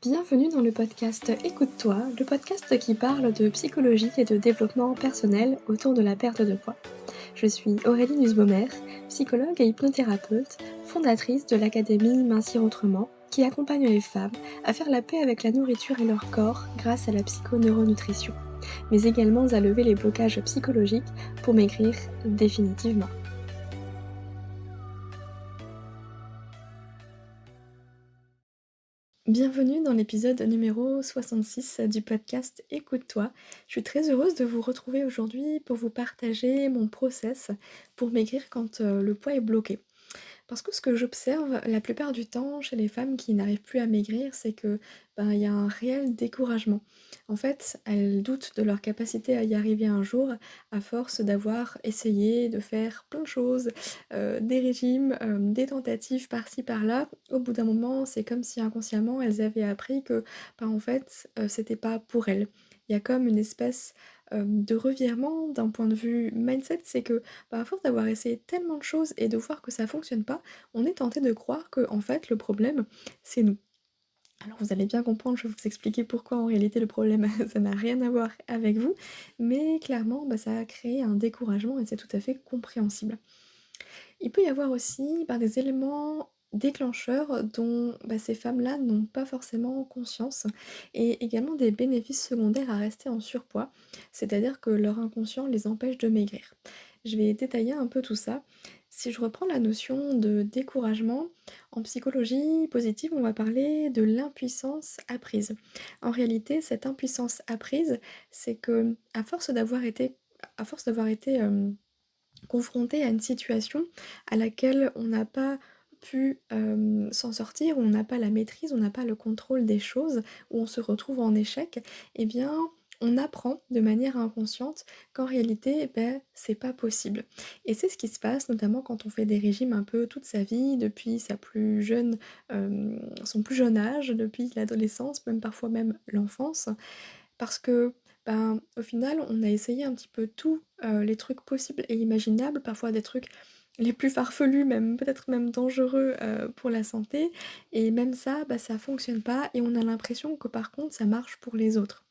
Bienvenue dans le podcast Écoute-toi, le podcast qui parle de psychologie et de développement personnel autour de la perte de poids. Je suis Aurélie Nussbaumer, psychologue et hypnothérapeute, fondatrice de l'académie Mincir Autrement, qui accompagne les femmes à faire la paix avec la nourriture et leur corps grâce à la psychoneuronutrition, mais également à lever les blocages psychologiques pour maigrir définitivement. Bienvenue dans l'épisode numéro 66 du podcast Écoute-toi. Je suis très heureuse de vous retrouver aujourd'hui pour vous partager mon process pour maigrir quand le poids est bloqué. Parce que ce que j'observe la plupart du temps chez les femmes qui n'arrivent plus à maigrir, c'est que, il y a un réel découragement. En fait, elles doutent de leur capacité à y arriver un jour, à force d'avoir essayé de faire plein de choses, des régimes, des tentatives par-ci par-là. Au bout d'un moment, c'est comme si inconsciemment elles avaient appris que, en fait, c'était pas pour elles. Il y a comme une espèce, de revirement d'un point de vue mindset, c'est que à force d'avoir essayé tellement de choses et de voir que ça fonctionne pas, on est tenté de croire que en fait le problème, c'est nous. Alors vous allez bien comprendre, je vais vous expliquer pourquoi en réalité le problème ça n'a rien à voir avec vous, mais clairement, ça a créé un découragement et c'est tout à fait compréhensible. Il peut y avoir aussi, des éléments déclencheurs dont, ces femmes-là n'ont pas forcément conscience et également des bénéfices secondaires à rester en surpoids, c'est-à-dire que leur inconscient les empêche de maigrir. Je vais détailler un peu tout ça. Si je reprends la notion de découragement, en psychologie positive, on va parler de l'impuissance apprise. En réalité, cette impuissance apprise, c'est que à force d'avoir été, confronté à une situation à laquelle on n'a pas pu, s'en sortir, où on n'a pas la maîtrise, on n'a pas le contrôle des choses, où on se retrouve en échec, eh bien, on apprend de manière inconsciente qu'en réalité, c'est pas possible. Et c'est ce qui se passe notamment quand on fait des régimes un peu toute sa vie, depuis son plus jeune âge, depuis l'adolescence, même parfois même l'enfance. Parce que, au final, on a essayé un petit peu tout, les trucs possibles et imaginables, parfois des trucs les plus farfelus même, peut-être même dangereux, pour la santé et même ça, ça fonctionne pas et on a l'impression que par contre ça marche pour les autres.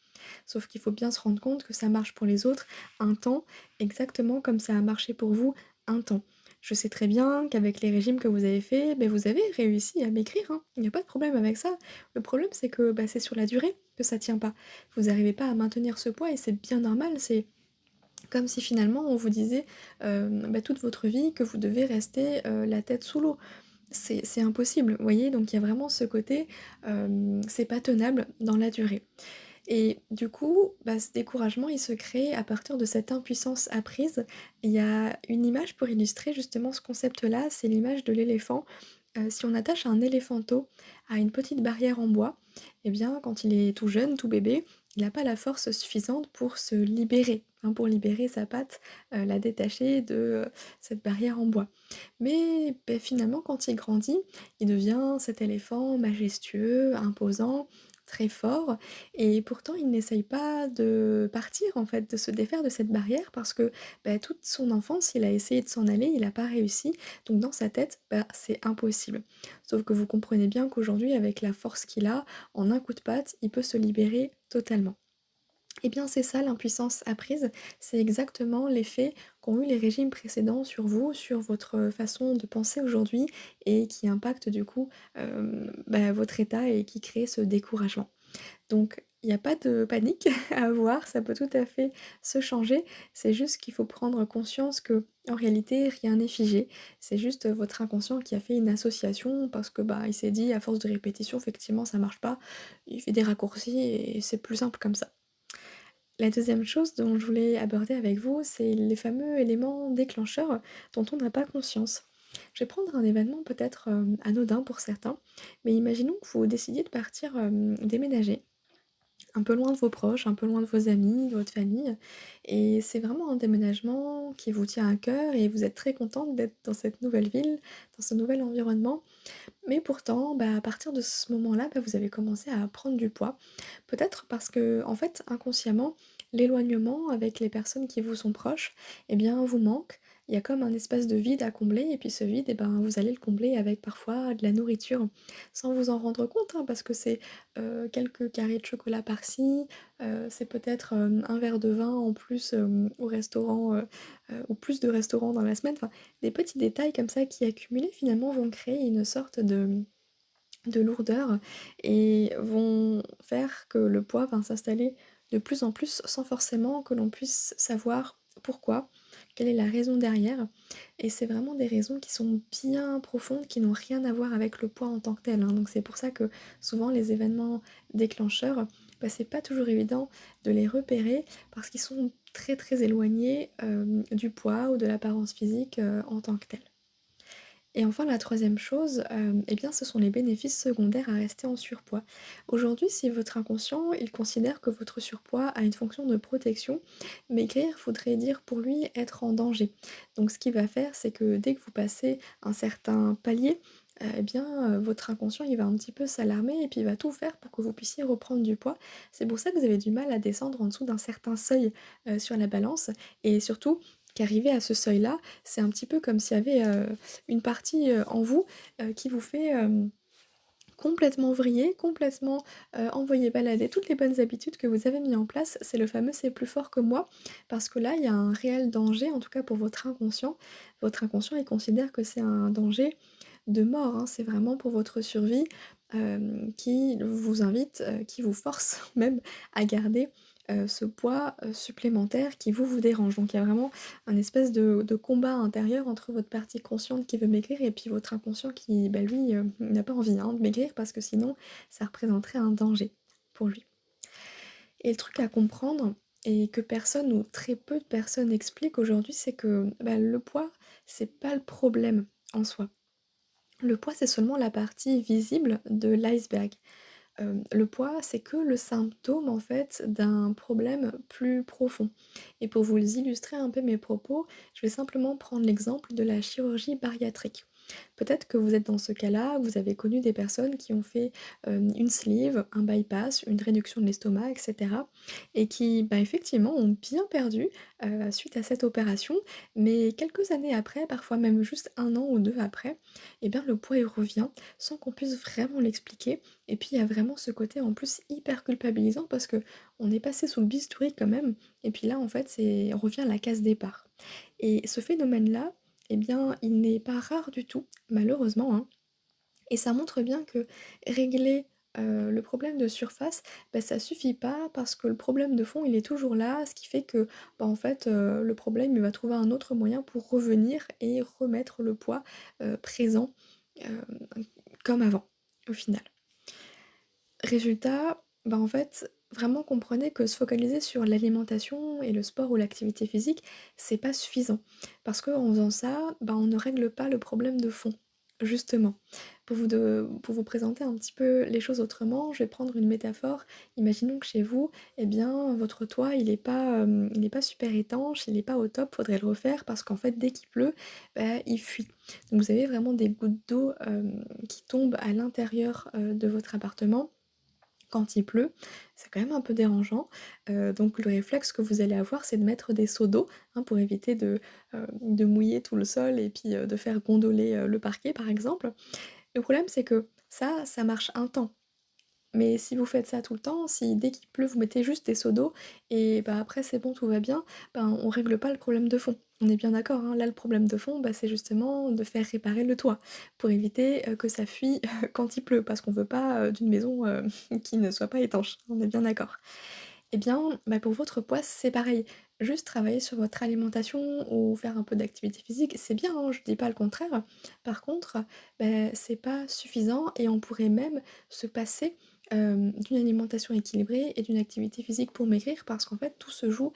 Sauf qu'il faut bien se rendre compte que ça marche pour les autres un temps, exactement comme ça a marché pour vous un temps. Je sais très bien qu'avec les régimes que vous avez faits, vous avez réussi à maigrir, hein, il n'y a pas de problème avec ça. Le problème, c'est que, c'est sur la durée que ça tient pas. Vous n'arrivez pas à maintenir ce poids et c'est bien normal, c'est comme si finalement on vous disait, toute votre vie que vous devez rester, la tête sous l'eau. C'est impossible, vous voyez? Donc il y a vraiment ce côté, c'est pas tenable dans la durée. Et du coup, ce découragement, il se crée à partir de cette impuissance apprise. Il y a une image pour illustrer justement ce concept-là, c'est l'image de l'éléphant. Si on attache un éléphanteau à une petite barrière en bois, eh bien, quand il est tout jeune, tout bébé, il n'a pas la force suffisante pour se libérer, hein, pour libérer sa patte, la détacher de, cette barrière en bois. Mais, finalement, quand il grandit, il devient cet éléphant majestueux, imposant, très fort et pourtant il n'essaye pas de partir en fait, de se défaire de cette barrière parce que, toute son enfance, il a essayé de s'en aller, il n'a pas réussi, donc dans sa tête, c'est impossible. Sauf que vous comprenez bien qu'aujourd'hui, avec la force qu'il a, en un coup de patte, il peut se libérer totalement. Eh bien, c'est ça l'impuissance apprise, c'est exactement l'effet qu'ont eu les régimes précédents sur vous, sur votre façon de penser aujourd'hui et qui impacte du coup, votre état et qui crée ce découragement. Donc il n'y a pas de panique à avoir, ça peut tout à fait se changer. C'est juste qu'il faut prendre conscience que en réalité, rien n'est figé. C'est juste votre inconscient qui a fait une association parce que, il s'est dit: «À force de répétition, effectivement, ça marche pas». Il fait des raccourcis et c'est plus simple comme ça. La deuxième chose dont je voulais aborder avec vous, c'est les fameux éléments déclencheurs dont on n'a pas conscience. Je vais prendre un événement peut-être, anodin pour certains, mais imaginons que vous décidiez de partir, déménager un peu loin de vos proches, un peu loin de vos amis, de votre famille et c'est vraiment un déménagement qui vous tient à cœur et vous êtes très contente d'être dans cette nouvelle ville, dans ce nouvel environnement. Mais pourtant, à partir de ce moment-là, vous avez commencé à prendre du poids. Peut-être parce que, en fait, inconsciemment, l'éloignement avec les personnes qui vous sont proches, eh bien, vous manque. il y a comme un espace de vide à combler et puis ce vide et ben, vous allez le combler avec parfois de la nourriture, sans vous en rendre compte, hein, parce que c'est, quelques carrés de chocolat par-ci, c'est peut-être, un verre de vin en plus, au restaurant, ou plus de restaurants dans la semaine. Enfin, des petits détails comme ça qui accumulés finalement vont créer une sorte de lourdeur et vont faire que le poids va s'installer de plus en plus sans forcément que l'on puisse savoir pourquoi, quelle est la raison derrière et c'est vraiment des raisons qui sont bien profondes, qui n'ont rien à voir avec le poids en tant que tel, hein. Donc c'est pour ça que souvent les événements déclencheurs, bah, c'est pas toujours évident de les repérer parce qu'ils sont très, très éloignés, du poids ou de l'apparence physique, en tant que telle. Et enfin, la troisième chose, eh bien, ce sont les bénéfices secondaires à rester en surpoids. Aujourd'hui, si votre inconscient, il considère que votre surpoids a une fonction de protection, maigrir voudrait dire pour lui être en danger. Donc ce qu'il va faire, c'est que dès que vous passez un certain palier, eh bien, votre inconscient, il va un petit peu s'alarmer et puis il va tout faire pour que vous puissiez reprendre du poids. C'est pour ça que vous avez du mal à descendre en dessous d'un certain seuil, sur la balance et surtout qu'arriver à ce seuil-là, c'est un petit peu comme s'il y avait, une partie, en vous, qui vous fait, complètement vriller, complètement, envoyer balader toutes les bonnes habitudes que vous avez mis en place. C'est le fameux «c'est plus fort que moi» parce que là, il y a un réel danger, en tout cas pour votre inconscient. Votre inconscient, il considère que c'est un danger de mort, hein. C'est vraiment pour votre survie, qui vous invite, qui vous force même à garder, ce poids, supplémentaire qui vous dérange. Donc il y a vraiment un espèce de combat intérieur entre votre partie consciente qui veut maigrir et puis votre inconscient qui, bah, lui, n'a pas envie, hein, de maigrir parce que sinon ça représenterait un danger pour lui. Et le truc à comprendre et que personne ou très peu de personnes expliquent aujourd'hui, c'est que, bah, le poids, c'est pas le problème en soi. Le poids, c'est seulement la partie visible de l'iceberg. Le poids, c'est que le symptôme en fait d'un problème plus profond. Et pour vous illustrer un peu mes propos, je vais simplement prendre l'exemple de la chirurgie bariatrique. Peut-être que vous êtes dans ce cas-là, vous avez connu des personnes qui ont fait, une sleeve, un bypass, une réduction de l'estomac et cetera et qui, bah, effectivement ont bien perdu, suite à cette opération. Mais quelques années après, parfois même juste 1 an ou 2 après, et bien le poids il revient sans qu'on puisse vraiment l'expliquer et puis il y a vraiment ce côté en plus hyper culpabilisant parce que on est passé sous le bistouri quand même et puis là en fait c'est on revient à la case départ. Et ce phénomène-là, eh bien, il n'est pas rare du tout, malheureusement, hein, et ça montre bien que régler, le problème de surface, bah, ça suffit pas parce que le problème de fond, il est toujours là, ce qui fait que, bah, en fait, le problème, il va trouver un autre moyen pour revenir et remettre le poids, présent, hem, comme avant, au final. Résultat, bah, en fait, vraiment comprenez que se focaliser sur l'alimentation et le sport ou l'activité physique, c'est pas suffisant. Parce qu'en faisant ça, bah, on ne règle pas le problème de fond, justement. Pour vous présenter un petit peu les choses autrement, je vais prendre une métaphore. Imaginons que chez vous, eh bien, votre toit, il est pas super étanche, il est pas au top, faudrait le refaire parce qu'en fait, dès qu'il pleut, bah, il fuit. Donc vous avez vraiment des gouttes d'eau, qui tombent à l'intérieur, de votre appartement quand il pleut, c'est quand même un peu dérangeant, donc le réflexe que vous allez avoir, c'est de mettre des seaux d'eau, hein, pour éviter de mouiller tout le sol et puis, de faire gondoler, le parquet, par exemple. Le problème, c'est que ça marche un temps. Mais si vous faites ça tout le temps, si dès qu'il pleut, vous mettez juste des seaux d'eau et bah, après c'est bon, tout va bien, ben, on règle pas le problème de fond. On est bien d'accord, hein? Là, le problème de fond, bah, c'est justement de faire réparer le toit pour éviter, que ça fuit quand il pleut parce qu'on veut pas, d'une maison, qui ne soit pas étanche. On est bien d'accord? Eh bien, bah, pour votre poids, c'est pareil. Juste travailler sur votre alimentation ou faire un peu d'activité physique, c'est bien, hein, je dis pas le contraire. Par contre, c'est pas suffisant et on pourrait même se passer, d'une alimentation équilibrée et d'une activité physique pour maigrir parce qu'en fait, tout se joue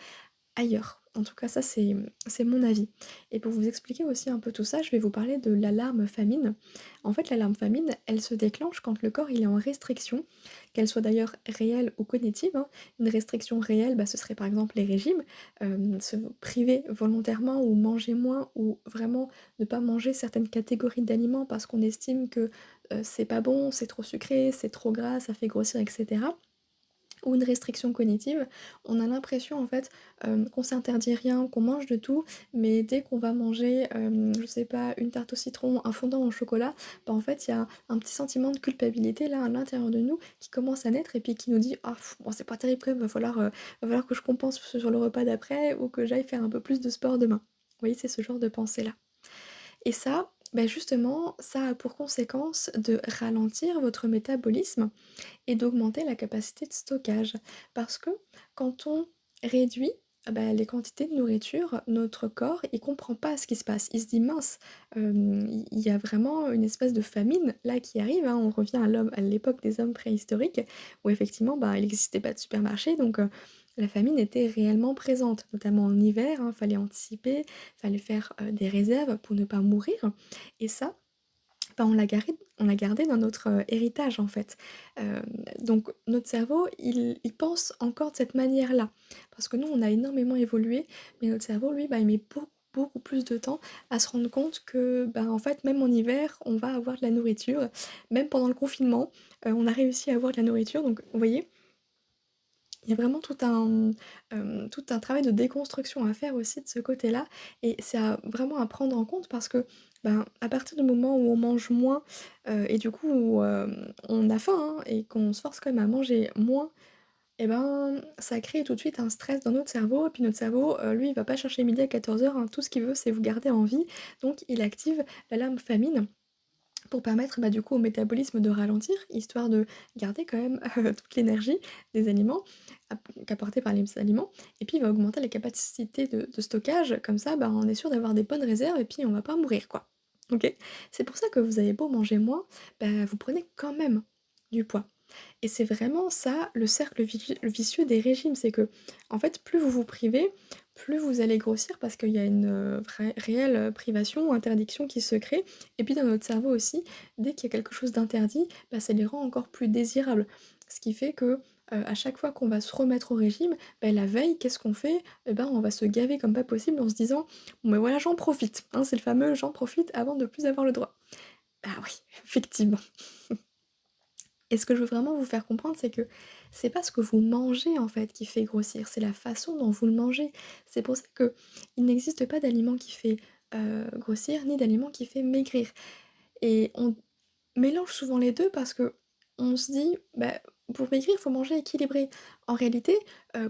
ailleurs. En tout cas, ça, c'est mon avis. Et pour vous expliquer aussi un peu tout ça, je vais vous parler de l'alarme famine. En fait, l'alarme famine, elle se déclenche quand le corps il est en restriction, qu'elle soit d'ailleurs réelle ou cognitive, hein. Une restriction réelle, bah, ce serait par exemple les régimes, se priver volontairement ou manger moins ou vraiment ne pas manger certaines catégories d'aliments parce qu'on estime que, c'est pas bon, c'est trop sucré, c'est trop gras, ça fait grossir et cetera. ou une restriction cognitive, on a l'impression en fait, qu'on s'interdit rien, qu'on mange de tout, mais dès qu'on va manger, je sais pas, une tarte au citron, un fondant au chocolat, bah, en fait, il y a un petit sentiment de culpabilité là, à l'intérieur de nous, qui commence à naître et puis qui nous dit: «Ah bon, c'est pas terrible quand même, va falloir que je compense sur le repas d'après ou que j'aille faire un peu plus de sport demain». Vous voyez, c'est ce genre de pensée-là. Et ça, bah, justement, ça a pour conséquence de ralentir votre métabolisme et d'augmenter la capacité de stockage. Parce que quand on réduit, bah, les quantités de nourriture, notre corps, il comprend pas ce qui se passe. Il se dit: «Mince, il y a vraiment une espèce de famine là qui arrive», hein. On revient à l'époque des hommes préhistoriques où effectivement, bah, il n'existait pas de supermarché donc la famine était réellement présente, notamment en hiver, hein. Fallait anticiper, fallait faire, des réserves pour ne pas mourir et ça, bah, on l'a gardé dans notre, héritage, en fait. Hem, donc notre cerveau, il pense encore de cette manière-là. Parce que nous, on a énormément évolué, mais notre cerveau, lui, bah, il met beaucoup, beaucoup plus de temps à se rendre compte que, bah, en fait, même en hiver, on va avoir de la nourriture. Même pendant le confinement, on a réussi à avoir de la nourriture. Donc vous voyez, il y a vraiment tout un travail de déconstruction à faire aussi de ce côté-là et c'est vraiment à prendre en compte parce que, ben, à partir du moment où on mange moins, et du coup où, on a faim, hein, et qu'on se force quand même à manger moins et ben, ça crée tout de suite un stress dans notre cerveau et puis notre cerveau, lui, il va pas chercher midi à 14h, hein. Tout ce qu'il veut, c'est vous garder en vie, donc il active l'alarme famine pour permettre, bah, du coup, au métabolisme de ralentir, histoire de garder quand même, toute l'énergie des aliments qu'apportée par les aliments et puis il va augmenter les capacités de stockage comme ça, bah, on est sûr d'avoir des bonnes réserves et puis on va pas mourir, quoi. OK? C'est pour ça que vous avez beau manger moins, bah, vous prenez quand même du poids. Et c'est vraiment ça le cercle vicieux des régimes, c'est que en fait, plus vous vous privez, plus vous allez grossir parce qu'il y a une, vraie réelle, privation ou interdiction qui se crée et puis dans notre cerveau aussi, dès qu'il y a quelque chose d'interdit, bah, ça les rend encore plus désirables. Ce qui fait que, à chaque fois qu'on va se remettre au régime, bah, la veille, qu'est-ce qu'on fait? Et ben, on va se gaver comme pas possible en se disant: «Bon, ben, voilà, j'en profite», hein, c'est le fameux «j'en profite avant de plus avoir le droit». Ah oui, effectivement. Et ce que je veux vraiment vous faire comprendre, c'est que c'est pas ce que vous mangez en fait qui fait grossir, c'est la façon dont vous le mangez. C'est pour ça que il n'existe pas d'aliment qui fait, grossir, ni d'aliment qui fait maigrir. Et on mélange souvent les 2 parce que on se dit: «Bah, pour maigrir, il faut manger équilibré». En réalité,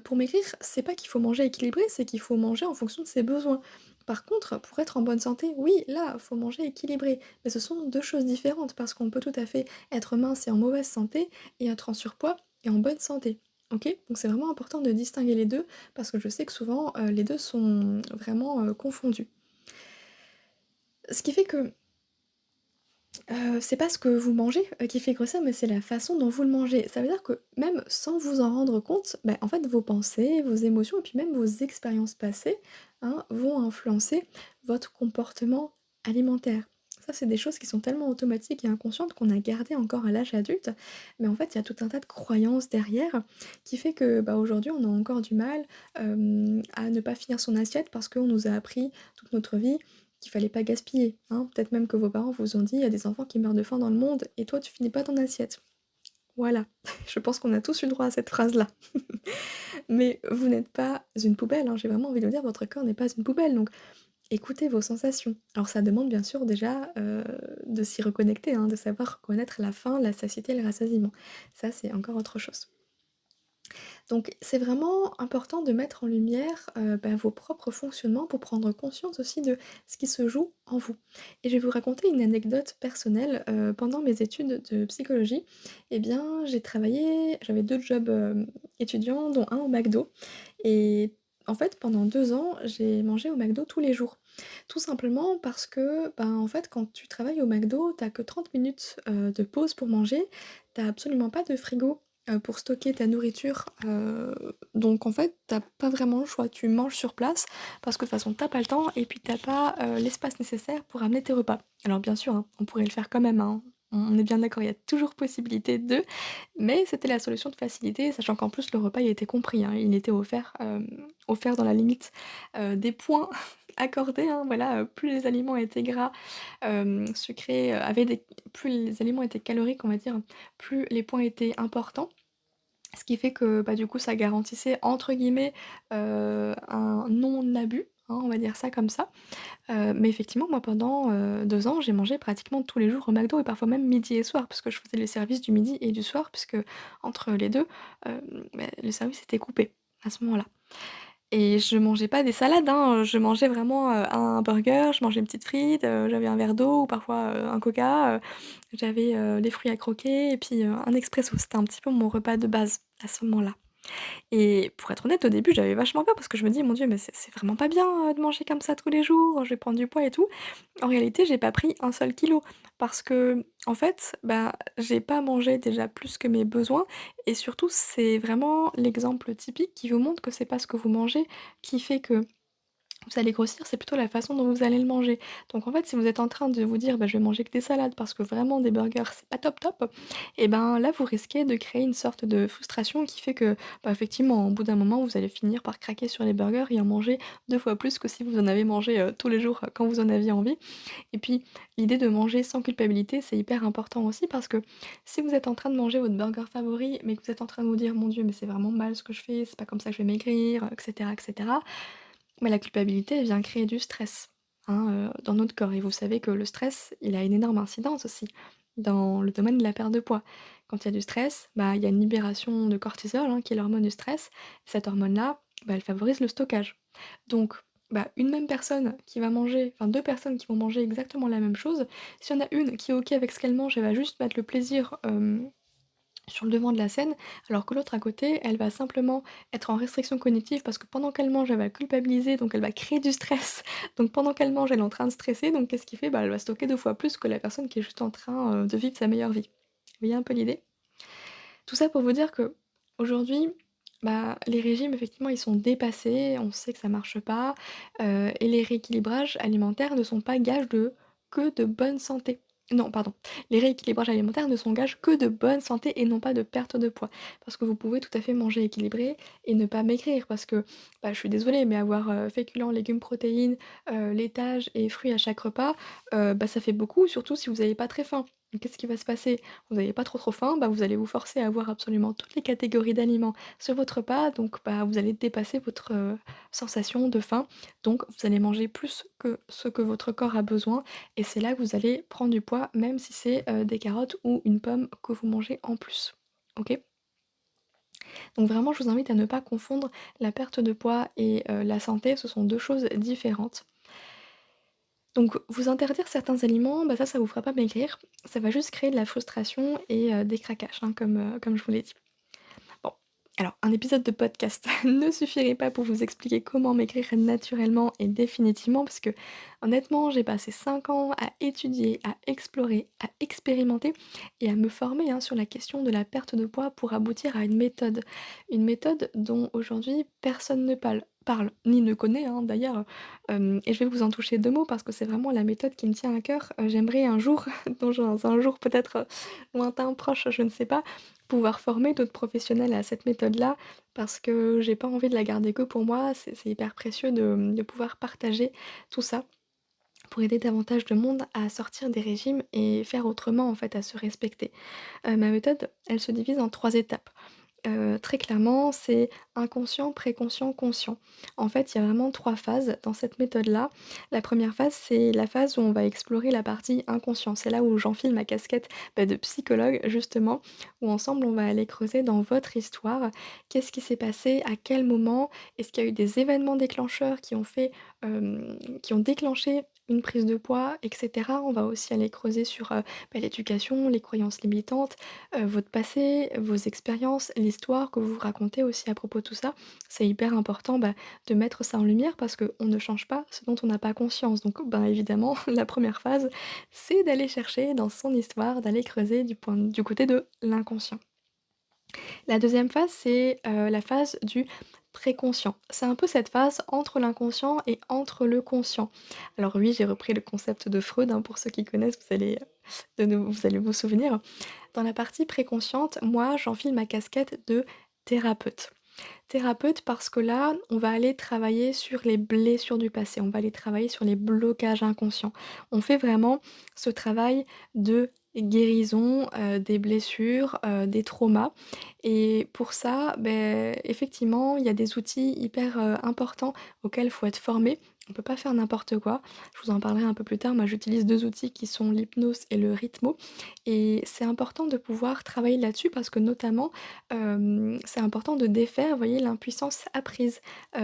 pour maigrir, c'est pas qu'il faut manger équilibré, c'est qu'il faut manger en fonction de ses besoins. Par contre, pour être en bonne santé, oui, là, il faut manger équilibré, mais ce sont 2 choses différentes parce qu'on peut tout à fait être mince et en mauvaise santé et être en surpoids et en bonne santé. OK? Donc c'est vraiment important de distinguer les 2 parce que je sais que souvent, les 2 sont vraiment, confondus. Ce qui fait que c'est pas ce que vous mangez, qui fait grossir, mais c'est la façon dont vous le mangez. Ça veut dire que même sans vous en rendre compte, bah, en fait, vos pensées, vos émotions et puis même vos expériences passées, hein, vont influencer votre comportement alimentaire. Ça, c'est des choses qui sont tellement automatiques et inconscientes qu'on a gardées encore à l'âge adulte, mais en fait, il y a tout un tas de croyances derrière qui fait que, bah, aujourd'hui, on a encore du mal, à ne pas finir son assiette parce qu'on nous a appris toute notre vie qu'il fallait pas gaspiller, hein. Peut-être même que vos parents vous ont dit: «Il y a des enfants qui meurent de faim dans le monde et toi tu finis pas ton assiette». Voilà, je pense qu'on a tous eu le droit à cette phrase-là. Mais vous n'êtes pas une poubelle, hein, j'ai vraiment envie de vous dire, votre corps n'est pas une poubelle, donc écoutez vos sensations. Alors ça demande bien sûr déjà, de s'y reconnecter, hein, de savoir reconnaître la faim, la satiété et le rassasiement. Ça, c'est encore autre chose. Donc c'est vraiment important de mettre en lumière, bah, vos propres fonctionnements pour prendre conscience aussi de ce qui se joue en vous. Et je vais vous raconter une anecdote personnelle, pendant mes études de psychologie, eh bien j'avais 2 jobs, étudiants dont un au McDo et en fait pendant 2 ans, j'ai mangé au McDo tous les jours. Tout simplement parce que, ben, en fait quand tu travailles au McDo, tu as que 30 minutes, de pause pour manger, tu as absolument pas de frigo pour stocker ta nourriture, donc en fait, tu pas vraiment le choix. Tu manges sur place parce que de toute façon, tu pas le temps et puis tu pas, l'espace nécessaire pour amener tes repas. Alors bien sûr, hein, on pourrait le faire quand même, hein, on est bien d'accord, il y a toujours possibilité de, mais c'était la solution de facilité, sachant qu'en plus le repas, il était compris, hein. Il était offert dans la limite, des points accordés, hein, voilà, plus les aliments étaient gras, sucrés, avaient des plus les aliments étaient caloriques, on va dire, plus les points étaient importants Ce qui fait que, bah, du coup, ça garantissait entre guillemets, un non-abus, hein, on va dire ça comme ça. Mais effectivement, moi pendant, 2 ans, j'ai mangé pratiquement tous les jours au McDo et parfois même midi et soir parce que je faisais les services du midi et du soir puisque entre les 2, le service était coupé à ce moment-là. Et je mangeais pas des salades, hein, je mangeais vraiment, un burger, je mangeais une petite frite, j'avais un verre d'eau ou parfois, un coca, j'avais, les fruits à croquer et puis, un expresso. C'était un petit peu mon repas de base à ce moment-là. Et pour être honnête, au début, j'avais vachement peur parce que je me dis: «Mon Dieu, mais c'est vraiment pas bien, de manger comme ça tous les jours, je vais prendre du poids et tout». En réalité, j'ai pas pris un seul kilo parce que en fait, bah, j'ai pas mangé déjà plus que mes besoins et surtout, c'est vraiment l'exemple typique qui vous montre que c'est pas ce que vous mangez qui fait que vous allez grossir, c'est plutôt la façon dont vous allez le manger. Donc en fait, si vous êtes en train de vous dire: «Bah, je vais manger que des salades parce que vraiment des burgers, c'est pas top top», et ben, là, vous risquez de créer une sorte de frustration qui fait que, bah, effectivement, au bout d'un moment, vous allez finir par craquer sur les burgers et en manger 2 fois plus que si vous en avez mangé, tous les jours, quand vous en aviez envie. Et puis, l'idée de manger sans culpabilité, c'est hyper important aussi parce que si vous êtes en train de manger votre burger favori, mais que vous êtes en train de vous dire: «Mon Dieu, mais c'est vraiment mal ce que je fais, c'est pas comme ça que je vais maigrir», et cetera, mais la culpabilité, elle vient créer du stress, hein, dans notre corps et vous savez que le stress, il a une énorme incidence aussi dans le domaine de la perte de poids. Quand il y a du stress, bah, il y a une libération de cortisol, hein, qui est l'hormone du stress. Cette hormone-là, bah, elle favorise le stockage. Donc, bah, une même personne qui va manger, enfin 2 personnes qui vont manger exactement la même chose, s'il y en a une qui est OK avec ce qu'elle mange, elle va juste mettre le plaisir, sur le devant de la scène, alors que l'autre à côté, elle va simplement être en restriction cognitive parce que pendant qu'elle mange, elle va culpabiliser, donc elle va créer du stress. Donc pendant qu'elle mange, elle est en train de stresser, donc qu'est-ce qui fait? Bah, elle va stocker 2 fois plus que la personne qui est juste en train, de vivre sa meilleure vie. Vous voyez un peu l'idée? Tout ça pour vous dire qu'aujourd'hui, bah, les régimes effectivement, ils sont dépassés, on sait que ça marche pas, et les rééquilibrages alimentaires ne sont pas gages de que de bonne santé. Non, pardon, les rééquilibrages alimentaires ne sont gages que de bonne santé et non pas de perte de poids. Parce que vous pouvez tout à fait manger équilibré et ne pas maigrir parce que, bah, je suis désolée, mais avoir, féculents, légumes, protéines, laitage et fruits à chaque repas, bah, ça fait beaucoup, surtout si vous n'avez pas très faim. Donc qu'est-ce qui va se passer? Vous n'avez pas trop faim, bah, vous allez vous forcer à avoir absolument toutes les catégories d'aliments sur votre repas, donc bah, vous allez dépasser votre, sensation de faim. Donc vous allez manger plus que ce que votre corps a besoin et c'est là que vous allez prendre du poids, même si c'est, des carottes ou une pomme que vous mangez en plus. OK? Donc vraiment, je vous invite à ne pas confondre la perte de poids et la santé, ce sont 2 choses différentes. Donc vous interdire certains aliments, bah, ça vous fera pas maigrir, ça va juste créer de la frustration et des craquages, hein, comme je vous l'ai dit. Bon, alors un épisode de podcast ne suffirait pas pour vous expliquer comment maigrir naturellement et définitivement parce que honnêtement, j'ai passé 5 ans à étudier, à explorer, à expérimenter et à me former, hein, sur la question de la perte de poids pour aboutir à une méthode. Une méthode dont aujourd'hui personne ne parle, ni ne connaît, hein, d'ailleurs, et je vais vous en toucher 2 mots parce que c'est vraiment la méthode qui me tient à cœur. J'aimerais un jour, dans un jour peut-être, lointain, proche, je ne sais pas, pouvoir former d'autres professionnels à cette méthode-là, parce que j'ai pas envie de la garder que pour moi, c'est hyper précieux de pouvoir partager tout ça, pour aider davantage de monde à sortir des régimes et faire autrement en fait, à se respecter. Ma méthode, elle se divise en 3 étapes. Très clairement, c'est inconscient, préconscient, conscient. En fait, il y a vraiment 3 phases dans cette méthode-là. La première phase, c'est la phase où on va explorer la partie inconscient. C'est là où j'enfile ma casquette, bah, de psychologue justement, où ensemble on va aller creuser dans votre histoire. Qu'est-ce qui s'est passé? À quel moment? Est-ce qu'il y a eu des événements déclencheurs qui ont déclenché une prise de poids et cetera? On va aussi aller creuser sur, bah, l'éducation, les croyances limitantes, votre passé, vos expériences, l'histoire que vous vous racontez aussi à propos de tout ça. C'est hyper important, bah, de mettre ça en lumière parce qu'on ne change pas ce dont on n'a pas conscience. Donc, ben, évidemment, la première phase, c'est d'aller chercher dans son histoire, d'aller creuser du côté de l'inconscient. La deuxième phase, c'est, la phase du préconscient. C'est un peu cette phase entre l'inconscient et entre le conscient. Alors oui, j'ai repris le concept de Freud, hein, pour ceux qui connaissent, vous allez vous souvenir. Dans la partie préconsciente, moi, j'enfile ma casquette de thérapeute. Thérapeute parce que là, on va aller travailler sur les blessures du passé, on va aller travailler sur les blocages inconscients. On fait vraiment ce travail de guérison, des blessures, des traumas et pour ça, beh, effectivement, il y a des outils hyper, importants auxquels il faut être formé. On peut pas faire n'importe quoi. Je vous en parlerai un peu plus tard. Moi, j'utilise 2 outils qui sont l'hypnose et le rythmo et c'est important de pouvoir travailler là-dessus parce que notamment, c'est important de défaire, vous voyez, l'impuissance apprise,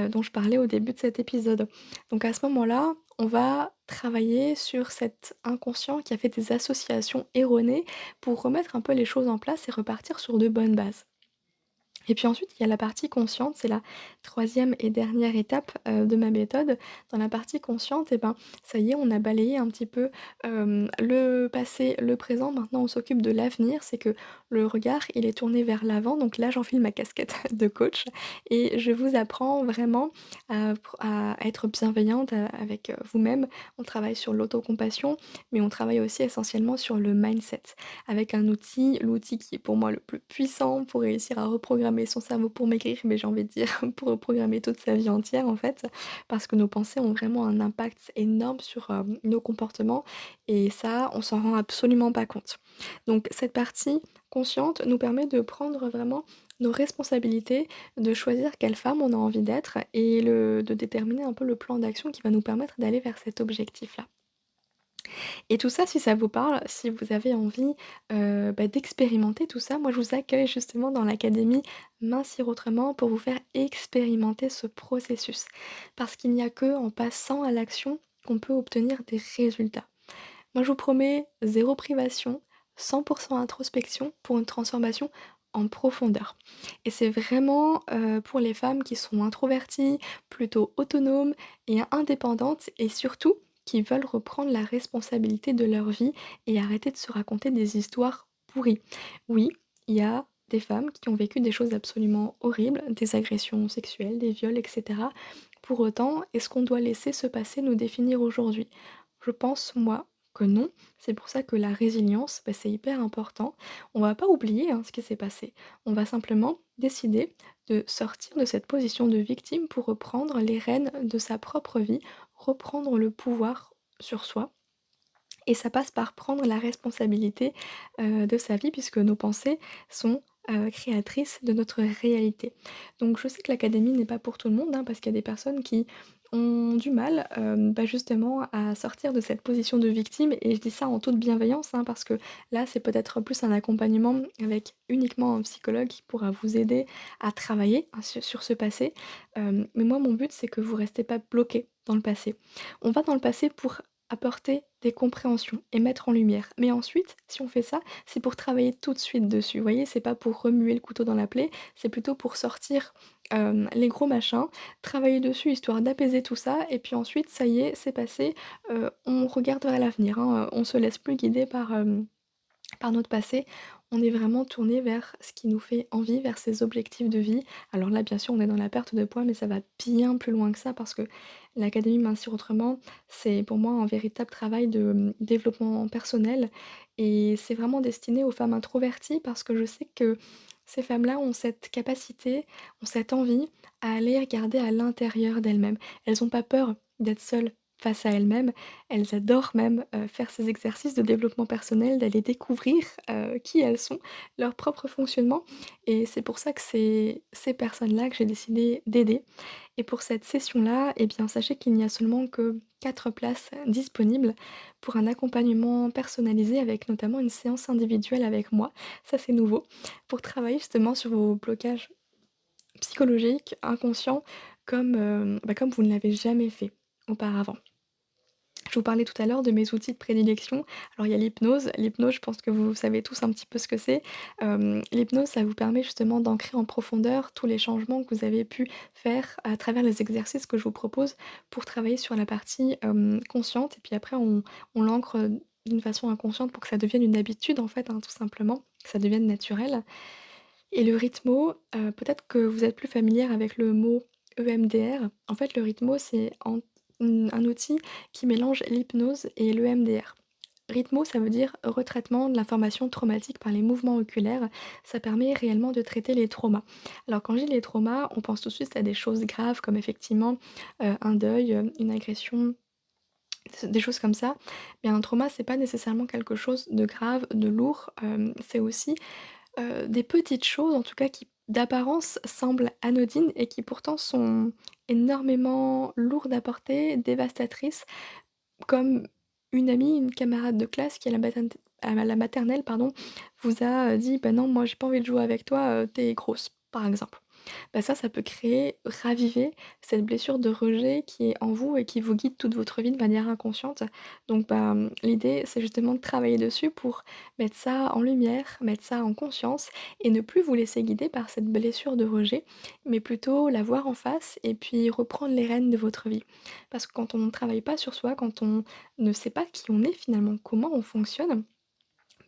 dont je parlais au début de cet épisode. Donc à ce moment-là, on va travailler sur cet inconscient qui a fait des associations erronées pour remettre un peu les choses en place et repartir sur de bonnes bases. Et puis ensuite, il y a la partie consciente, c'est la troisième et dernière étape, de ma méthode. Dans la partie consciente et ben, ça y est, on a balayé un petit peu, le passé, le présent, maintenant on s'occupe de l'avenir. C'est que le regard, il est tourné vers l'avant, donc là j'enfile ma casquette de coach et je vous apprends vraiment à être bienveillante, avec, vous-même. On travaille sur l'autocompassion, mais on travaille aussi essentiellement sur le mindset avec un outil, l'outil qui est pour moi le plus puissant pour réussir à reprogrammer son cerveau pour maigrir, mais j'ai envie de dire pour reprogrammer toute sa vie entière en fait. Parce que nos pensées ont vraiment un impact énorme sur, nos comportements et ça, on s'en rend absolument pas compte. Donc cette partie consciente nous permet de prendre vraiment nos responsabilités, de choisir quelle femme on a envie d'être et de déterminer un peu le plan d'action qui va nous permettre d'aller vers cet objectif-là. Et tout ça, si ça vous parle, si vous avez envie, bah, d'expérimenter tout ça, moi je vous accueille justement dans l'académie Mincir autrement pour vous faire expérimenter ce processus. Parce qu'il n'y a que en passant à l'action qu'on peut obtenir des résultats. Moi je vous promets zéro privation, 100 introspection pour une transformation en profondeur. Et c'est vraiment, pour les femmes qui sont introverties, plutôt autonomes et indépendantes et surtout qui veulent reprendre la responsabilité de leur vie et arrêter de se raconter des histoires pourries. Oui, il y a des femmes qui ont vécu des choses absolument horribles, des agressions sexuelles, des viols, etc. Pour autant, est-ce qu'on doit laisser ce passé nous définir aujourd'hui? Je pense, moi, que non. C'est pour ça que la résilience, bah, c'est hyper important. On va pas oublier, hein, ce qui s'est passé. On va simplement décider de sortir de cette position de victime pour reprendre les rênes de sa propre vie, reprendre le pouvoir sur soi et ça passe par prendre la responsabilité, de sa vie puisque nos pensées sont, créatrices de notre réalité. Donc je sais que l'académie n'est pas pour tout le monde, hein, parce qu'il y a des personnes qui ont du mal, bah, justement à sortir de cette position de victime et je dis ça en toute bienveillance, hein, parce que là, c'est peut-être plus un accompagnement avec uniquement un psychologue qui pourra vous aider à travailler, hein, sur ce passé. Mais moi, mon but, c'est que vous restez pas bloqué dans le passé. On va dans le passé pour apporter des compréhensions et mettre en lumière. Mais ensuite, si on fait ça, c'est pour travailler tout de suite dessus. Vous voyez, c'est pas pour remuer le couteau dans la plaie, c'est plutôt pour sortir, les gros machins, travailler dessus histoire d'apaiser tout ça et puis ensuite, ça y est, c'est passé, on regarde vers l'avenir, hein, on se laisse plus guider par notre passé, on est vraiment tourné vers ce qui nous fait envie, vers ses objectifs de vie. Alors là, bien sûr, on est dans la perte de poids, mais ça va bien plus loin que ça parce que l'Académie Mincir Autrement, c'est pour moi un véritable travail de développement personnel et c'est vraiment destiné aux femmes introverties parce que je sais que ces femmes-là ont cette capacité, ont cette envie à aller regarder à l'intérieur d'elles-mêmes. Elles ont pas peur d'être seules face à elles-mêmes. Elles adorent même, faire ces exercices de développement personnel, d'aller découvrir, qui elles sont, leur propre fonctionnement et c'est pour ça que c'est ces personnes-là que j'ai décidé d'aider et pour cette session-là, eh bien, sachez qu'il n'y a seulement que 4 places disponibles pour un accompagnement personnalisé avec notamment une séance individuelle avec moi, ça c'est nouveau, pour travailler justement sur vos blocages psychologiques, inconscients, comme vous ne l'avez jamais fait auparavant. Je vous parlais tout à l'heure de mes outils de prédilection. Alors il y a l'hypnose. L'hypnose, je pense que vous savez tous un petit peu ce que c'est. L'hypnose, ça vous permet justement d'ancrer en profondeur tous les changements que vous avez pu faire à travers les exercices que je vous propose pour travailler sur la partie, consciente et puis après on l'ancre, d'une façon inconsciente pour que ça devienne une habitude en fait, hein, tout simplement, que ça devienne naturel. Et le rythmo, peut-être que vous êtes plus familière avec le mot EMDR. En fait, le rythmo, c'est un outil qui mélange l'hypnose et l'EMDR. Rythmo, ça veut dire retraitement de l'information traumatique par les mouvements oculaires. Ça permet réellement de traiter les traumas. Alors quand je dis les traumas, on pense tout de suite à des choses graves comme effectivement, un deuil, une agression des choses comme ça. Mais un trauma, c'est pas nécessairement quelque chose de grave, de lourd, c'est aussi, des petites choses en tout cas qui d'apparence semblent anodines et qui pourtant sont énormément lourdes à porter, dévastatrices, comme une amie, une camarade de classe qui à la maternelle pardon, vous a, dit: «Bah non, moi j'ai pas envie de jouer avec toi, tu grosse», par exemple. Bah, ça peut créer, raviver cette blessure de rejet qui est en vous et qui vous guide toute votre vie de manière inconsciente. Donc l'idée, c'est justement de travailler dessus pour mettre ça en lumière, mettre ça en conscience et ne plus vous laisser guider par cette blessure de rejet, mais plutôt la voir en face et puis reprendre les rênes de votre vie. Parce que quand on ne travaille pas sur soi, quand on ne sait pas qui on est finalement, comment on fonctionne,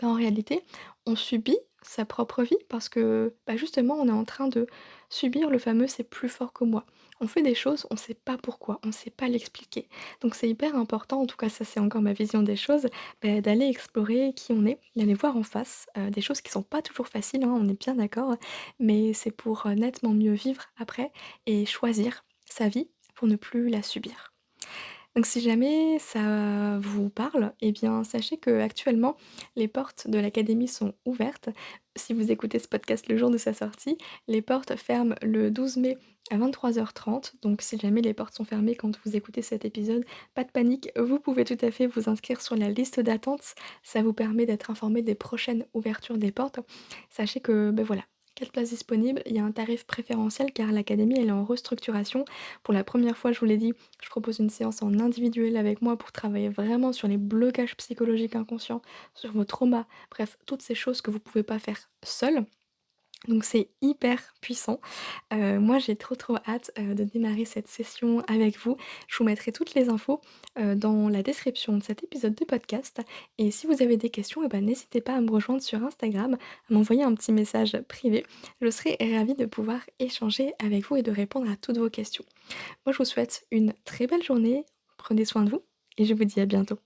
bah, en réalité, on subit sa propre vie parce que, bah, justement, on est en train de subir le fameux «c'est plus fort que moi». On fait des choses, on ne sait pas pourquoi, on ne sait pas l'expliquer. Donc c'est hyper important, en tout cas ça c'est encore ma vision des choses, bah, d'aller explorer qui on est, d'aller voir en face, des choses qui sont pas toujours faciles, hein, on est bien d'accord, mais c'est pour, nettement mieux vivre après et choisir sa vie pour ne plus la subir. Donc si jamais ça vous parle, eh bien sachez qu'actuellement les portes de l'académie sont ouvertes. Si vous écoutez ce podcast le jour de sa sortie, les portes ferment le 12 mai à 23h30. Donc si jamais les portes sont fermées quand vous écoutez cet épisode, pas de panique, vous pouvez tout à fait vous inscrire sur la liste d'attente. Ça vous permet d'être informé des prochaines ouvertures des portes. Sachez que, ben voilà, 4 places disponibles, il y a un tarif préférentiel car l'académie elle est en restructuration. Pour la première fois, je vous l'ai dit, je propose une séance en individuel avec moi pour travailler vraiment sur les blocages psychologiques inconscients, sur vos traumas, bref, toutes ces choses que vous pouvez pas faire seul. Donc c'est hyper puissant. Moi j'ai trop hâte, de démarrer cette session avec vous. Je vous mettrai toutes les infos, dans la description de cet épisode de podcast et si vous avez des questions et ben, n'hésitez pas à me rejoindre sur Instagram, à m'envoyer un petit message privé. Je serai ravie de pouvoir échanger avec vous et de répondre à toutes vos questions. Moi, je vous souhaite une très belle journée, prenez soin de vous et je vous dis à bientôt.